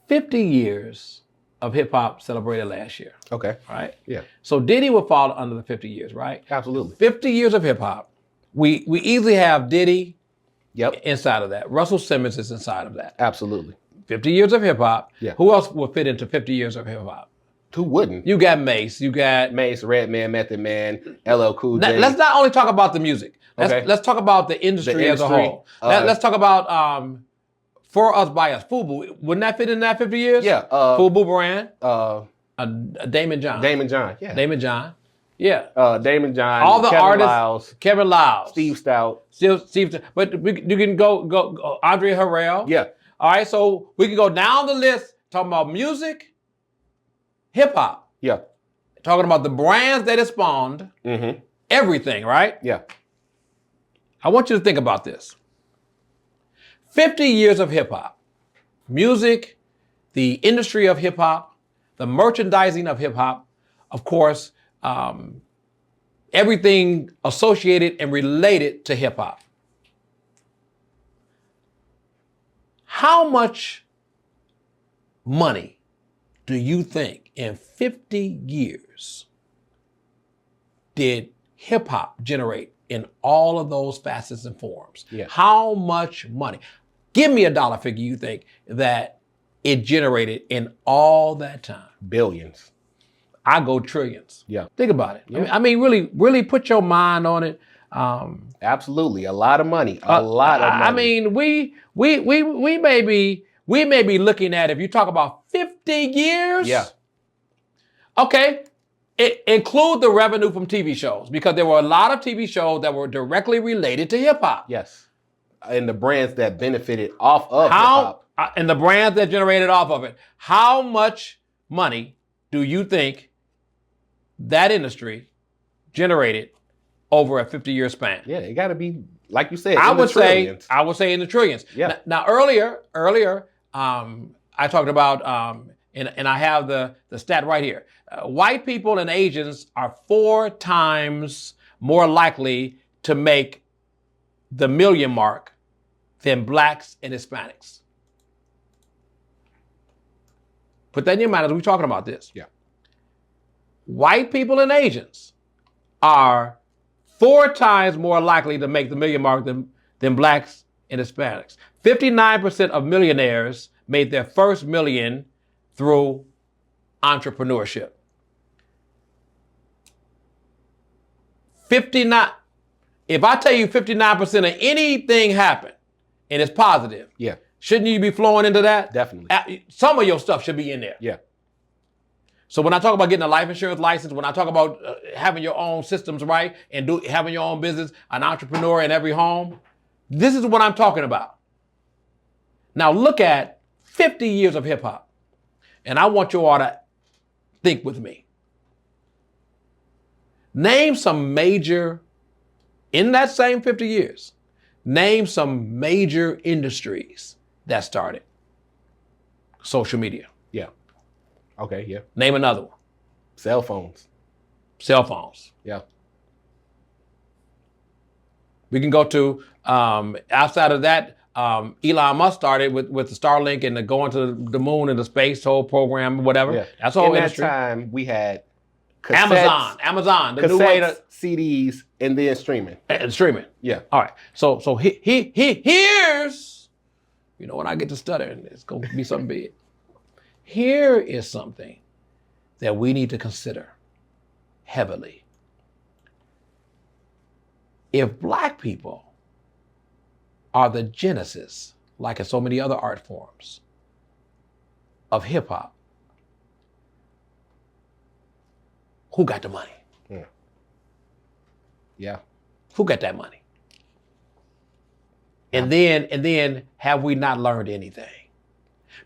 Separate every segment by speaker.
Speaker 1: 50 years of hip hop celebrated last year.
Speaker 2: Okay.
Speaker 1: Right?
Speaker 2: Yeah.
Speaker 1: So Diddy would fall under the 50 years, right?
Speaker 2: Absolutely.
Speaker 1: 50 years of hip hop. We easily have Diddy inside of that. Russell Simmons is inside of that.
Speaker 2: Absolutely.
Speaker 1: 50 years of hip hop.
Speaker 2: Yeah.
Speaker 1: Who else would fit into 50 years of hip hop?
Speaker 2: Who wouldn't?
Speaker 1: You got Mace. You got
Speaker 2: Mace, Redman, Method Man, LL Cool J.
Speaker 1: Let's not only talk about the music. Let's talk about the industry as a whole. Let's talk about For Us By Us. FUBU. Wouldn't that fit in that 50 years?
Speaker 2: Yeah.
Speaker 1: FUBU brand. Damon John.
Speaker 2: Damon John. Yeah.
Speaker 1: Damon John. Yeah.
Speaker 2: Damon John.
Speaker 1: All the
Speaker 2: Kevin
Speaker 1: artists.
Speaker 2: Lyles,
Speaker 1: Kevin Lyles.
Speaker 2: Steve Stout.
Speaker 1: Steve. But you can go Andre Harrell.
Speaker 2: Yeah.
Speaker 1: All right. So we can go down the list talking about music, hip hop.
Speaker 2: Yeah.
Speaker 1: Talking about the brands that it spawned.
Speaker 2: Mm-hmm.
Speaker 1: Everything, right?
Speaker 2: Yeah.
Speaker 1: I want you to think about this. 50 years of hip hop. Music, the industry of hip hop, the merchandising of hip hop, of course, everything associated and related to hip hop. How much money do you think in 50 years did hip hop generate in all of those facets and forms?
Speaker 2: Yeah.
Speaker 1: How much money? Give me a dollar figure you think that it generated in all that time.
Speaker 2: Billions.
Speaker 1: I go trillions.
Speaker 2: Yeah.
Speaker 1: Think about it.
Speaker 2: Yeah.
Speaker 1: I mean, really put your mind on it.
Speaker 2: Absolutely. A lot of money. A lot of money.
Speaker 1: I mean, we may be looking at, if you talk about 50 years.
Speaker 2: Yeah.
Speaker 1: Okay. Include the revenue from TV shows, because there were a lot of TV shows that were directly related to hip hop.
Speaker 2: Yes. And the brands that benefited off of hip hop.
Speaker 1: And the brands that generated off of it. How much money do you think that industry generated over a 50-year span?
Speaker 2: Yeah, it got to be, like you said,
Speaker 1: I would say in the trillions.
Speaker 2: Yeah.
Speaker 1: Now earlier, I talked about, and I have the stat right here. White people and Asians are 4 times more likely to make the million mark than blacks and Hispanics. Put that in your mind as we're talking about this.
Speaker 2: Yeah.
Speaker 1: White people and Asians are 4 times more likely to make the million mark than blacks and Hispanics. 59% of millionaires made their first million through entrepreneurship. 59. If I tell you 59% of anything happened and it's positive,
Speaker 2: yeah,
Speaker 1: shouldn't you be flowing into that?
Speaker 2: Definitely.
Speaker 1: Some of your stuff should be in there.
Speaker 2: Yeah.
Speaker 1: So when I talk about getting a life insurance license, when I talk about having your own systems right and having your own business, an entrepreneur in every home, this is what I'm talking about. Now look at 50 years of hip hop, and I want you all to think with me. Name some major, in that same 50 years, name some major industries that started. Social media.
Speaker 2: Yeah. Okay, yeah.
Speaker 1: Name another one.
Speaker 2: Cell phones.
Speaker 1: Cell phones.
Speaker 2: Yeah.
Speaker 1: We can go to, outside of that, Elon Musk started with the Starlink and the going to the moon and the space whole program, whatever.
Speaker 2: Yeah.
Speaker 1: That's all
Speaker 2: in
Speaker 1: industry.
Speaker 2: that time, we had cassettes,
Speaker 1: Amazon, the
Speaker 2: cassettes,
Speaker 1: new way to
Speaker 2: CDs, and then streaming.
Speaker 1: And streaming.
Speaker 2: Yeah.
Speaker 1: All right. So here's, you know, when I get to stuttering, it's going to be something big. Here is something that we need to consider heavily. If black people are the genesis, like in so many other art forms, of hip hop, who got the money?
Speaker 2: Yeah.
Speaker 1: Who got that money? And then have we not learned anything?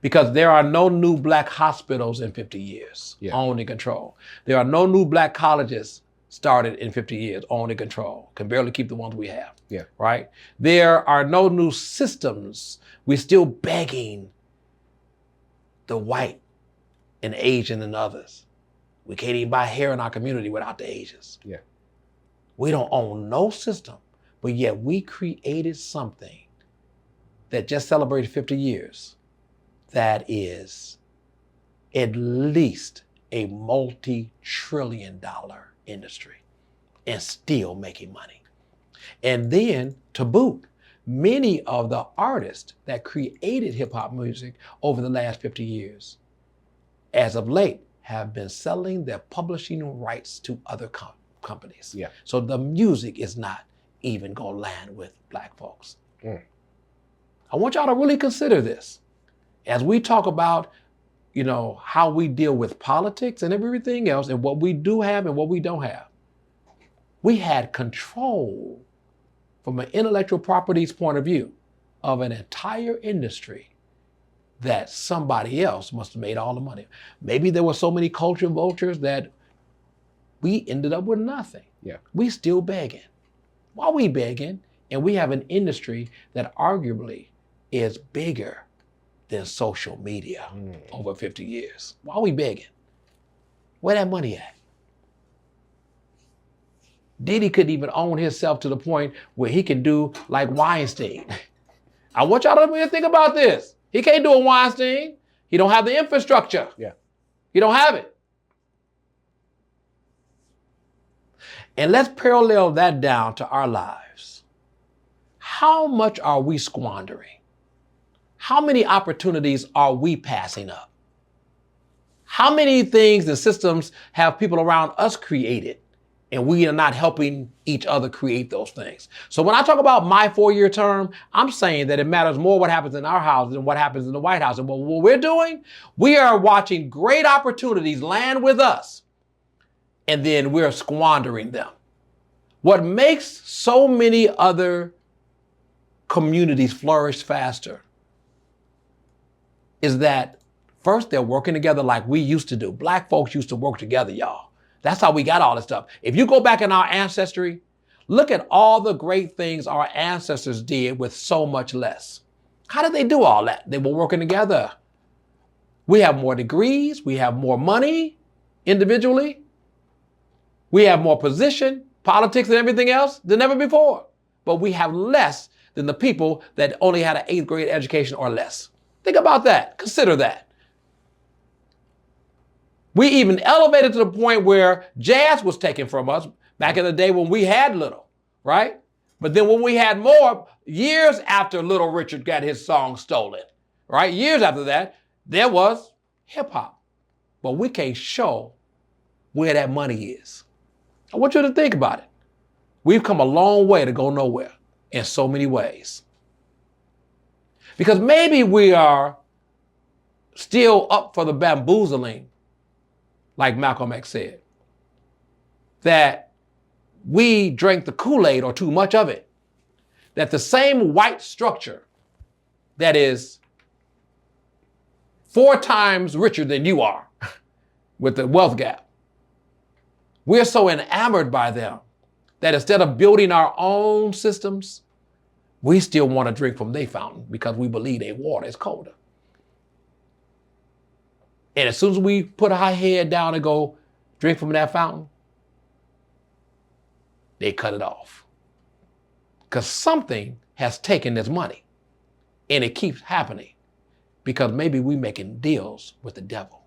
Speaker 1: Because there are no new black hospitals in 50 years, owned and controlled. There are no new black colleges started in 50 years, owned and controlled. Can barely keep the ones we have.
Speaker 2: Yeah.
Speaker 1: Right? There are no new systems. We're still begging the white and Asian and others. We can't even buy hair in our community without the Asians.
Speaker 2: Yeah.
Speaker 1: We don't own no system, but yet we created something that just celebrated 50 years that is at least a multi-trillion-dollar industry and still making money. And then to boot, many of the artists that created hip hop music over the last 50 years, as of late, have been selling their publishing rights to other companies.
Speaker 2: Yeah.
Speaker 1: So the music is not even gonna land with Black folks. I want y'all to really consider this as we talk about, you know, how we deal with politics and everything else and what we do have and what we don't have. We had control from an intellectual properties point of view of an entire industry that somebody else must have made all the money. Maybe there were so many culture vultures that we ended up with nothing.
Speaker 2: Yeah.
Speaker 1: We still begging. Why we begging? And we have an industry that arguably is bigger than social media over 50 years. Why we begging? Where that money at? Diddy couldn't even own himself to the point where he can do like Weinstein. I want y'all to really think about this. He can't do a Weinstein. He don't have the infrastructure.
Speaker 2: Yeah.
Speaker 1: He don't have it. And let's parallel that down to our lives. How much are we squandering? How many opportunities are we passing up? How many things and systems have people around us created and we are not helping each other create those things? So when I talk about my 4-year term, I'm saying that it matters more what happens in our house than what happens in the White House. And what we're doing, we are watching great opportunities land with us, and then we're squandering them. What makes so many other communities flourish faster is that first they're working together like we used to do. Black folks used to work together, y'all. That's how we got all this stuff. If you go back in our ancestry, look at all the great things our ancestors did with so much less. How did they do all that? They were working together. We have more degrees. We have more money individually. We have more position, politics, and everything else than ever before. But we have less than the people that only had an 8th grade education or less. Think about that. Consider that. We even elevated to the point where jazz was taken from us back in the day when we had little, right? But then when we had more, years after Little Richard got his song stolen, right? Years after that, there was hip hop. But we can't show where that money is. I want you to think about it. We've come a long way to go nowhere in so many ways. Because maybe we are still up for the bamboozling, like Malcolm X said, that we drank the Kool-Aid or too much of it, that the same white structure that is 4 times richer than you are with the wealth gap, we're so enamored by them that instead of building our own systems, we still want to drink from their fountain because we believe their water is colder. And as soon as we put our head down and go drink from that fountain, they cut it off. Because something has taken this money, and it keeps happening because maybe we're making deals with the devil.